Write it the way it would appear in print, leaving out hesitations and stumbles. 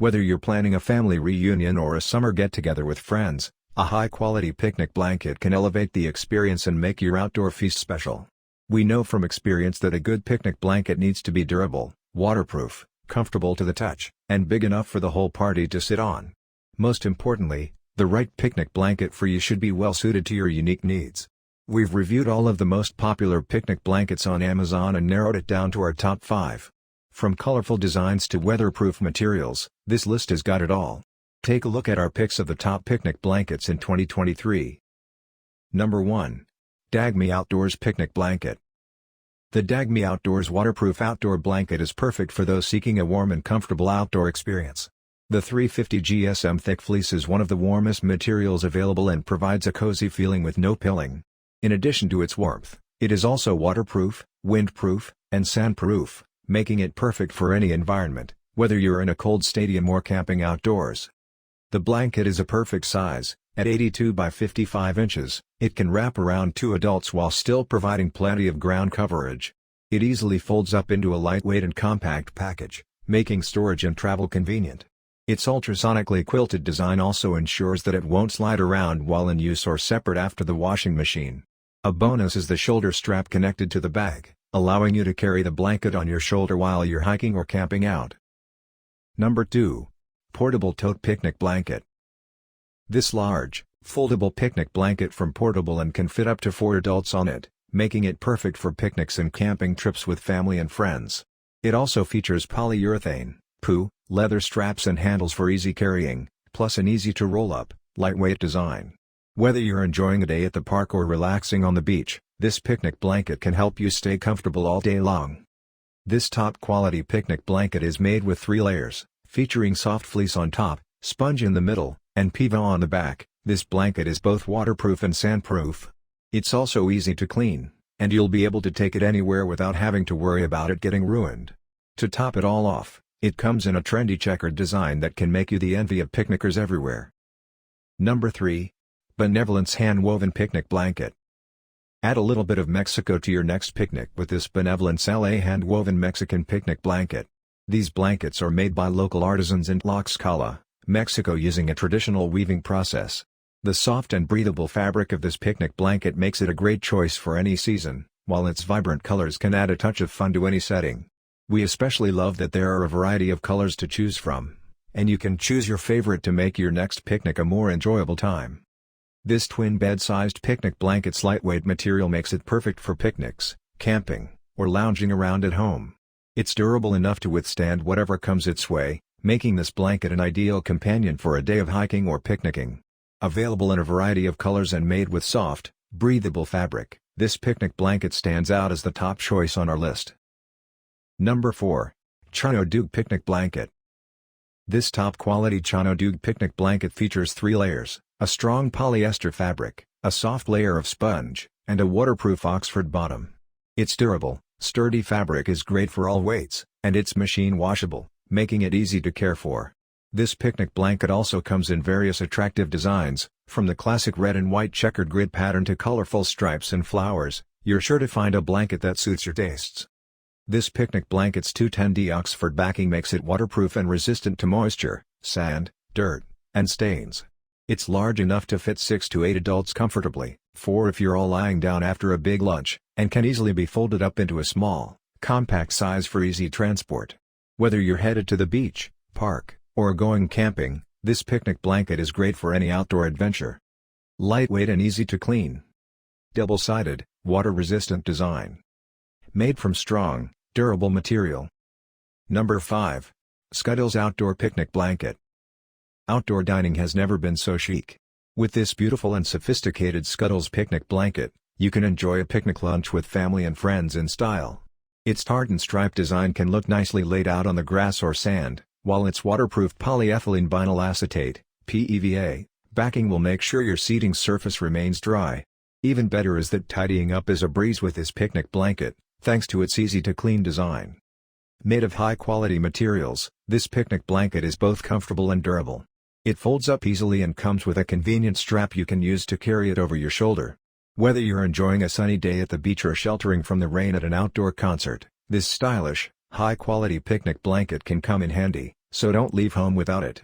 Whether you're planning a family reunion or a summer get-together with friends, a high-quality picnic blanket can elevate the experience and make your outdoor feast special. We know from experience that a good picnic blanket needs to be durable, waterproof, comfortable to the touch, and big enough for the whole party to sit on. Most importantly, the right picnic blanket for you should be well suited to your unique needs. We've reviewed all of the most popular picnic blankets on Amazon and narrowed it down to our top 5. From colorful designs to weatherproof materials, this list has got it all. Take a look at our picks of the top picnic blankets in 2023. Number 1. Dagme Outdoors Picnic Blanket. The Dagme Outdoors waterproof outdoor blanket is perfect for those seeking a warm and comfortable outdoor experience. The 350 GSM thick fleece is one of the warmest materials available and provides a cozy feeling with no pilling. In addition to its warmth, it is also waterproof, windproof, and sandproof, making it perfect for any environment, whether you're in a cold stadium or camping outdoors. The blanket is a perfect size. At 82 by 55 inches, it can wrap around 2 adults while still providing plenty of ground coverage. It easily folds up into a lightweight and compact package, making storage and travel convenient. Its ultrasonically quilted design also ensures that it won't slide around while in use or separate after the washing machine. A bonus is the shoulder strap connected to the bag, allowing you to carry the blanket on your shoulder while you're hiking or camping out. Number 2. Portable Tote Picnic Blanket. This large, foldable picnic blanket from Portable and can fit up to 4 adults on it, making it perfect for picnics and camping trips with family and friends. It also features polyurethane, leather straps and handles for easy carrying, plus an easy-to-roll-up, lightweight design. Whether you're enjoying a day at the park or relaxing on the beach, this picnic blanket can help you stay comfortable all day long. This top-quality picnic blanket is made with 3 layers, featuring soft fleece on top, sponge in the middle, and piva on the back. This blanket is both waterproof and sandproof. It's also easy to clean, and you'll be able to take it anywhere without having to worry about it getting ruined. To top it all off, it comes in a trendy checkered design that can make you the envy of picnickers everywhere. Number 3. Benevolence Hand-Woven Picnic Blanket. Add a little bit of Mexico to your next picnic with this Benevolence LA hand-woven Mexican picnic blanket. These blankets are made by local artisans in Tlaxcala, Mexico, using a traditional weaving process. The soft and breathable fabric of this picnic blanket makes it a great choice for any season, while its vibrant colors can add a touch of fun to any setting. We especially love that there are a variety of colors to choose from, and you can choose your favorite to make your next picnic a more enjoyable time. This twin bed-sized picnic blanket's lightweight material makes it perfect for picnics, camping, or lounging around at home. It's durable enough to withstand whatever comes its way, making this blanket an ideal companion for a day of hiking or picnicking. Available in a variety of colors and made with soft, breathable fabric, this picnic blanket stands out as the top choice on our list. Number 4. Chano Dug Picnic Blanket. This top-quality Chano Dug picnic blanket features 3 layers, a strong polyester fabric, a soft layer of sponge, and a waterproof Oxford bottom. Its durable, sturdy fabric is great for all weights, and it's machine washable, making it easy to care for. This picnic blanket also comes in various attractive designs, from the classic red and white checkered grid pattern to colorful stripes and flowers. You're sure to find a blanket that suits your tastes. This picnic blanket's 210D Oxford backing makes it waterproof and resistant to moisture, sand, dirt, and stains. It's large enough to fit 6 to 8 adults comfortably, 4 if you're all lying down after a big lunch, and can easily be folded up into a small, compact size for easy transport. Whether you're headed to the beach, park, or going camping, this picnic blanket is great for any outdoor adventure. Lightweight and easy to clean. Double-sided, water-resistant design. Made from strong, durable material. Number 5. Scuttles Outdoor Picnic Blanket. Outdoor dining has never been so chic. With this beautiful and sophisticated Scuttles picnic blanket, you can enjoy a picnic lunch with family and friends in style. Its tartan stripe design can look nicely laid out on the grass or sand, while its waterproof polyethylene vinyl acetate (PEVA) backing will make sure your seating surface remains dry. Even better is that tidying up is a breeze with this picnic blanket, thanks to its easy-to-clean design. Made of high-quality materials, this picnic blanket is both comfortable and durable. It folds up easily and comes with a convenient strap you can use to carry it over your shoulder. Whether you're enjoying a sunny day at the beach or sheltering from the rain at an outdoor concert, this stylish, high-quality picnic blanket can come in handy, So don't leave home without it.